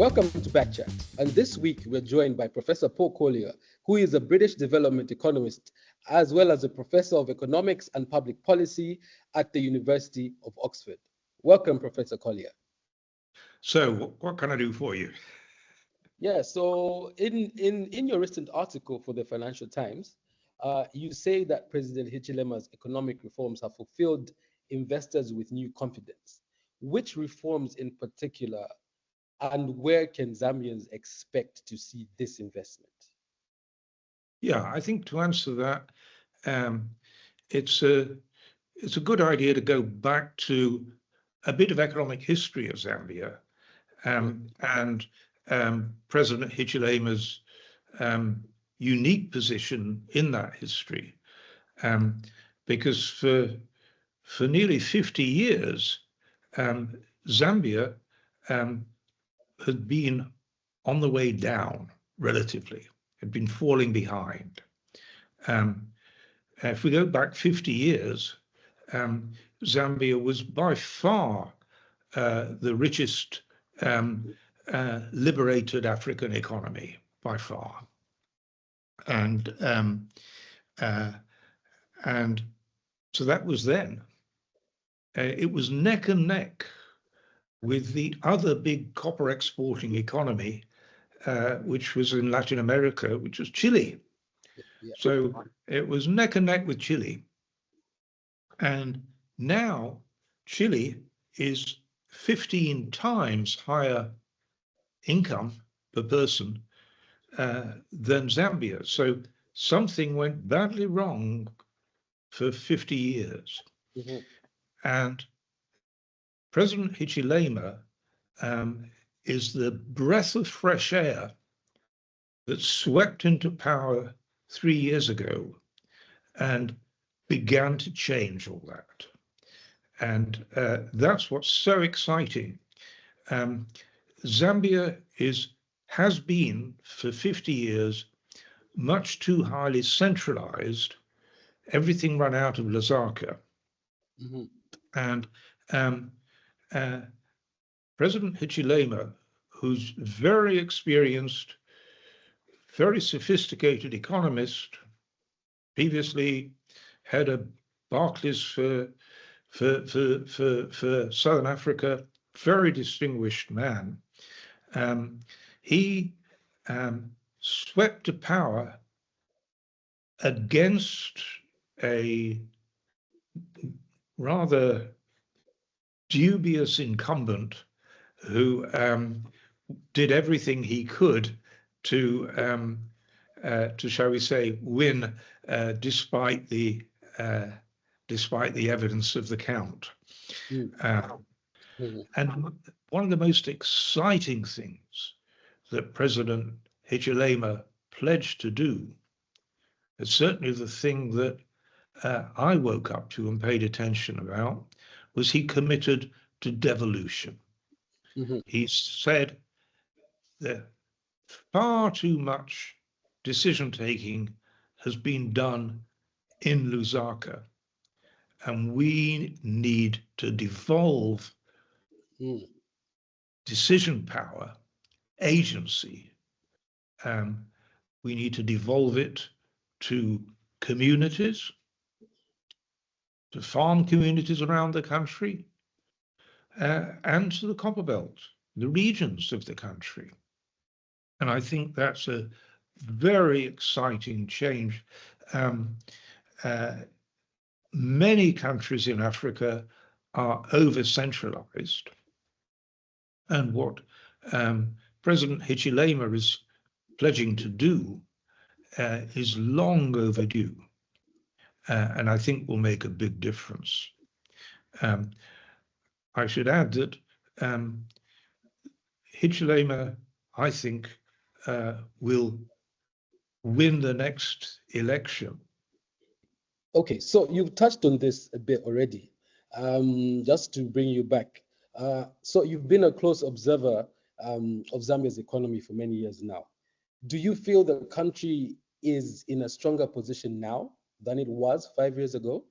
Welcome to BackChat, and this week we're joined by Professor Paul Collier, who is a British development economist, as well as a Professor of Economics and Public Policy at the University of Oxford. Welcome, Professor Collier. So, what can I do for you? Yeah, so in your recent article for the Financial Times, you say that President Hichilema's economic reforms have fulfilled investors with new confidence. Which reforms in particular, and where can Zambians expect to see this investment? Yeah, I think to answer that, it's a good idea to go back to a bit of economic history of Zambia and President Hichilema's unique position in that history, because for nearly 50 years, Zambia had been on the way down relatively, had been falling behind. If we go back 50 years, Zambia was by far the richest liberated African economy, by far. And so that was then. It was neck and neck with the other big copper exporting economy, which was in Latin America, which was Chile. Yeah. So it was neck and neck with Chile. And now Chile is 15 times higher income per person than Zambia. So something went badly wrong for 50 years. Mm-hmm. And President Hichilema is the breath of fresh air that swept into power 3 years ago and began to change all that. And that's what's so exciting. Zambia has been for 50 years much too highly centralized, everything run out of Lusaka. Mm-hmm. And President Hichilema, who's very experienced, very sophisticated economist, previously head of Barclays for Southern Africa, very distinguished man. He swept to power against a rather dubious incumbent who did everything he could to shall we say, win despite the evidence of the count. And one of the most exciting things that President Hichilema pledged to do, and certainly the thing that I woke up to and paid attention about, was he committed to devolution. Mm-hmm. He said that far too much decision-taking has been done in Lusaka, and we need to devolve decision power, agency. We need to devolve it to communities, to farm communities around the country, and to the Copperbelt, the regions of the country. And I think that's a very exciting change. Many countries in Africa are over-centralized. And what President Hichilema is pledging to do is long overdue, and I think will make a big difference. I should add that Hichilema, I think, will win the next election. Okay, so you've touched on this a bit already. Just to bring you back. So you've been a close observer of Zambia's economy for many years now. Do you feel the country is in a stronger position now than it was 5 years ago?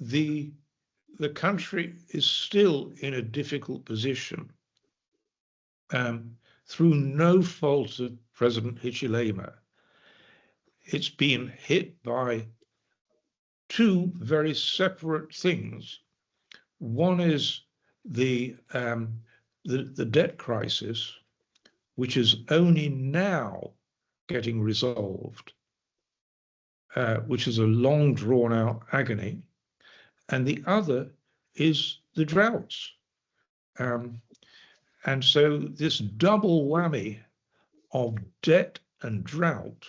The country is still in a difficult position, through no fault of President Hichilema. It's been hit by two very separate things. One is the debt crisis, which is only now getting resolved, which is a long drawn out agony. And the other is the droughts. And so this double whammy of debt and drought,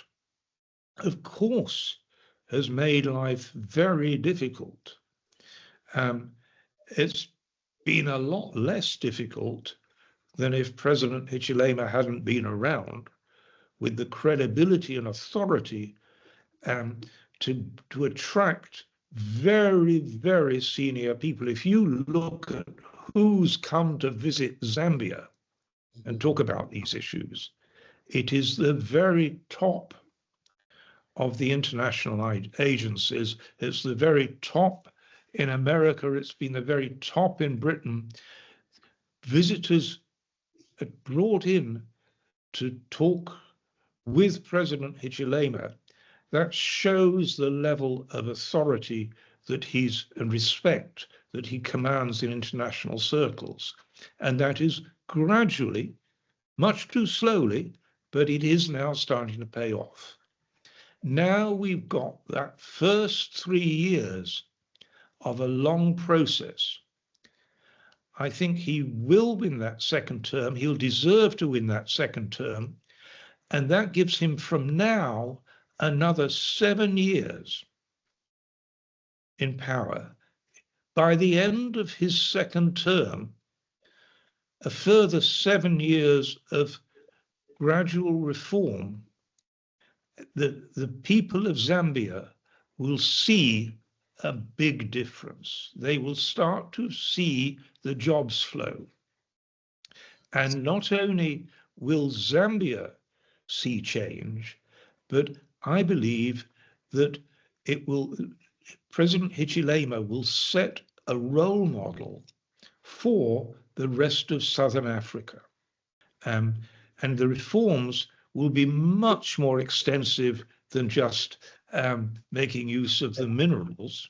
of course, has made life very difficult. It's been a lot less difficult than if President Hichilema hadn't been around, with the credibility and authority to attract very, very senior people. If you look at who's come to visit Zambia and talk about these issues, it is the very top of the international agencies. It's the very top in America. It's been the very top in Britain. Visitors are brought in to talk with President Hichilema. That shows the level of authority that and respect that he commands in international circles. And that is gradually, much too slowly, but it is now starting to pay off. Now we've got that first 3 years of a long process. I think he will win that second term. He'll deserve to win that second term. And that gives him from now another 7 years in power. By the end of his second term, a further 7 years of gradual reform. The people of Zambia will see a big difference. They will start to see the jobs flow. And not only will Zambia see change, but I believe that President Hichilema will set a role model for the rest of Southern Africa. And the reforms will be much more extensive than just making use of the minerals.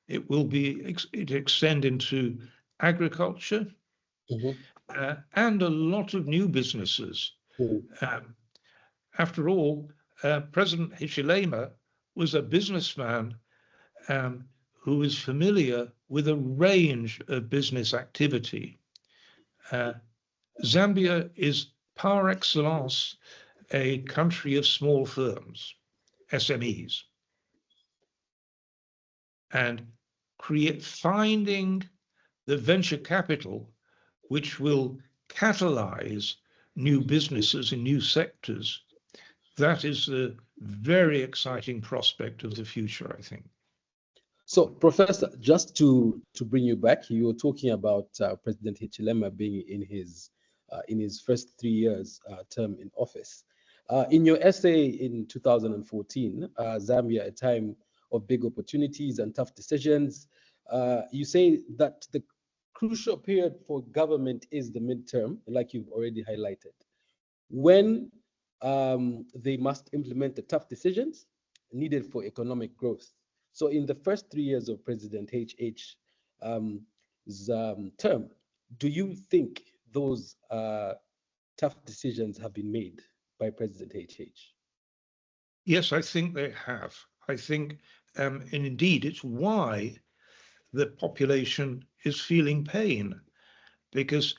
It will extend into agriculture and a lot of new businesses. After all, President Hichilema was a businessman who is familiar with a range of business activity. Zambia is par excellence a country of small firms, SMEs, and finding the venture capital which will catalyze new businesses in new sectors. That is a very exciting prospect of the future, I think. So, Professor, just to bring you back, you were talking about President Hichilema being in his first 3 years term in office. In your essay in 2014, Zambia, a time of big opportunities and tough decisions, you say that the crucial period for government is the midterm, like you've already highlighted, when they must implement the tough decisions needed for economic growth. So in the first 3 years of President HH's term, do you think those tough decisions have been made by President HH? Yes, I think they have. I think, and indeed, it's why the population is feeling pain, because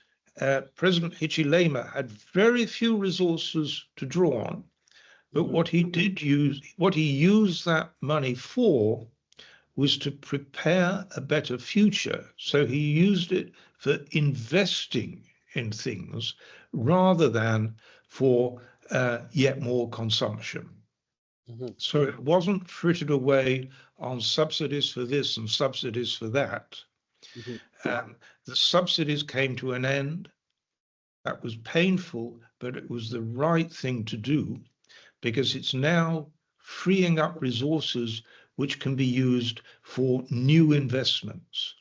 President Hichilema had very few resources to draw on, but what he used that money for was to prepare a better future. So he used it for investing in things rather than for yet more consumption. So it wasn't frittered away on subsidies for this and subsidies for that. The subsidies came to an end. That was painful, but it was the right thing to do, because it's now freeing up resources which can be used for new investments.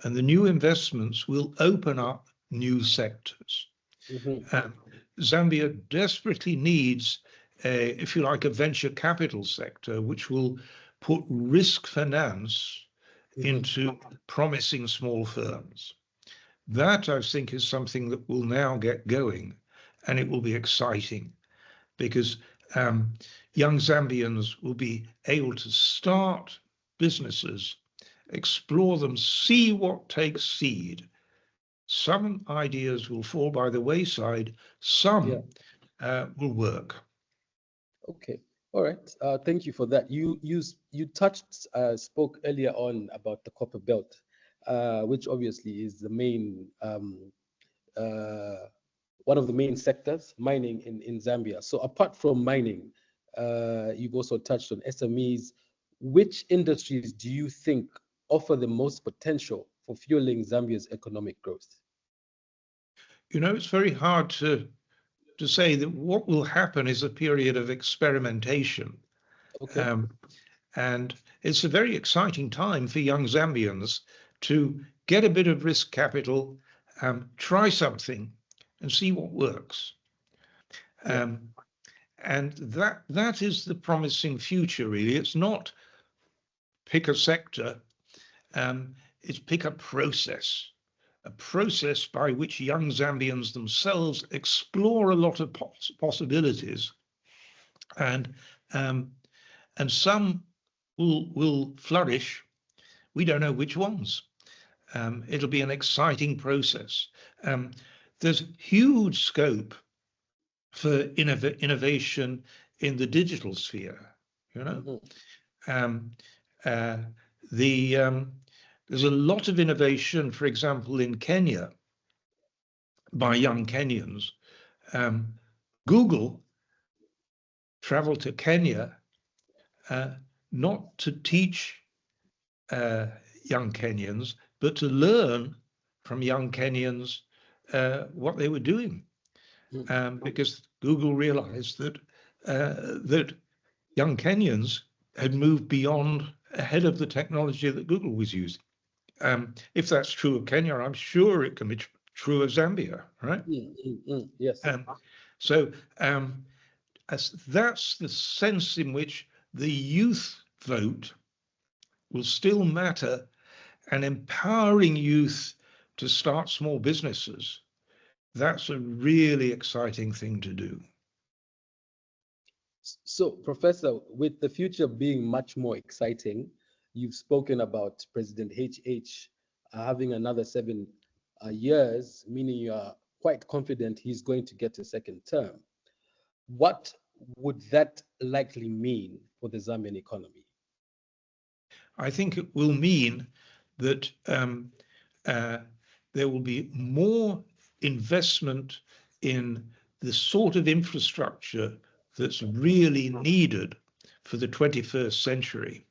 And the new investments will open up new sectors. Mm-hmm. Zambia desperately needs, if you like, a venture capital sector which will put risk finance into promising small firms. That, I think, is something that will now get going, and it will be exciting because young Zambians will be able to start businesses, explore them, see what takes seed. Some ideas will fall by the wayside, some will work. Okay. All right. Thank you for that. You touched spoke earlier on about the copper belt, which obviously is the main one of the main sectors, mining in Zambia. So apart from mining, you've also touched on SMEs. Which industries do you think offer the most potential for fueling Zambia's economic growth? You know, it's very hard to say that what will happen is a period of experimentation. Okay. And it's a very exciting time for young Zambians to get a bit of risk capital, try something and see what works. And that is the promising future, really. It's not pick a sector, it's pick a process by which young Zambians themselves explore a lot of possibilities, and some will flourish. We don't know which ones. It'll be an exciting process. There's huge scope for innovation in the digital sphere. You know, there's a lot of innovation, for example, in Kenya by young Kenyans. Google traveled to Kenya not to teach young Kenyans, but to learn from young Kenyans what they were doing, because Google realized that that young Kenyans had moved beyond, ahead of the technology that Google was using. If that's true of Kenya, I'm sure it can be true of Zambia, right? Yes. So that's the sense in which the youth vote will still matter, and empowering youth to start small businesses. That's a really exciting thing to do. So, Professor, with the future being much more exciting, you've spoken about President HH having another 7 years, meaning you are quite confident he's going to get a second term. What would that likely mean for the Zambian economy? I think it will mean that there will be more investment in the sort of infrastructure that's really needed for the 21st century.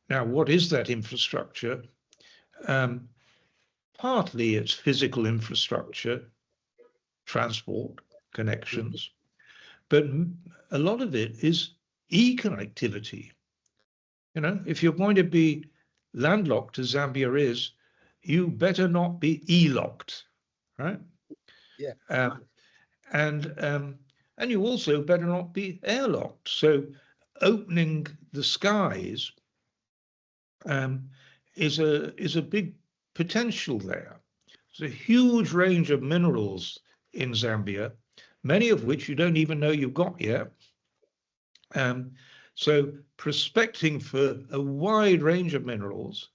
Now, what is that infrastructure? Partly it's physical infrastructure, transport, connections, but a lot of it is e-connectivity. You know, if you're going to be landlocked, as Zambia is, you better not be e-locked, right? Yeah. And you also better not be airlocked. So opening the skies is a big potential there. There's a huge range of minerals in Zambia, many of which you don't even know you've got yet. So prospecting for a wide range of minerals,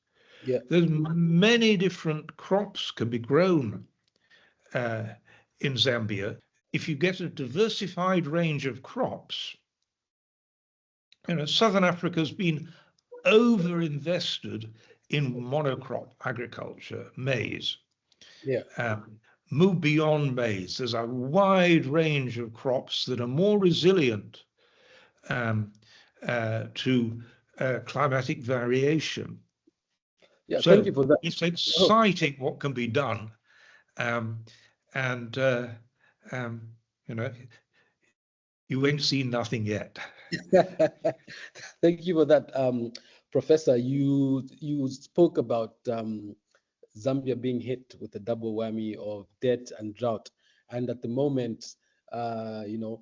there's many different crops can be grown in Zambia. If you get a diversified range of crops, you know, Southern Africa's been over-invested in monocrop agriculture, maize. Move beyond maize. There's a wide range of crops that are more resilient to climatic variation. Yeah, so thank you for that. It's exciting what can be done, you know, you ain't seen nothing yet. Thank you for that, Professor. You spoke about Zambia being hit with a double whammy of debt and drought. And at the moment, the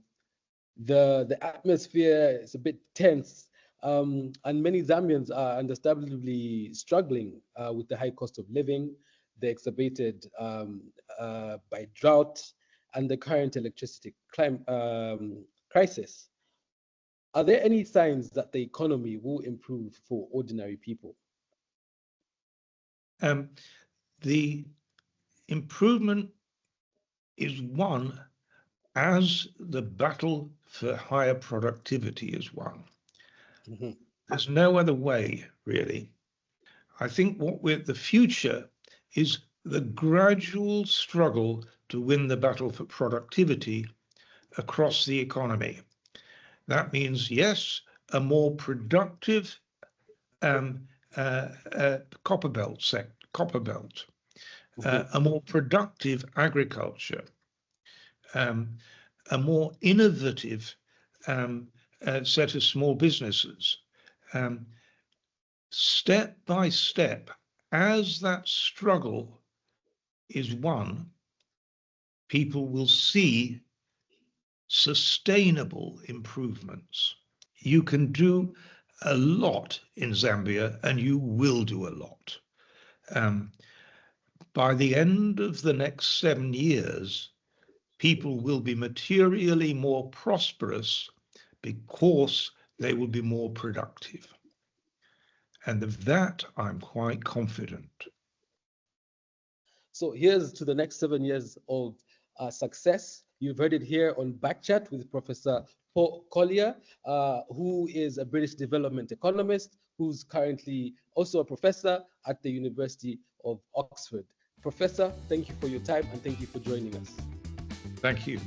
atmosphere is a bit tense, and many Zambians are understandably struggling with the high cost of living, the exacerbated by drought, and the current electricity crisis. Are there any signs that the economy will improve for ordinary people? The improvement is won as the battle for higher productivity is won. Mm-hmm. There's no other way, really. I think the future is the gradual struggle to win the battle for productivity across the economy. That means, yes, a more productive copper belt, a more productive agriculture, a more innovative set of small businesses. Step by step, as that struggle is won, people will see sustainable improvements. You can do a lot in Zambia, and you will do a lot. By the end of the next 7 years, people will be materially more prosperous because they will be more productive. And of that, I'm quite confident. So here's to the next 7 years of success. You've heard it here on BackChat with Professor Paul Collier, who is a British development economist, who's currently also a professor at the University of Oxford. Professor, thank you for your time and thank you for joining us. Thank you.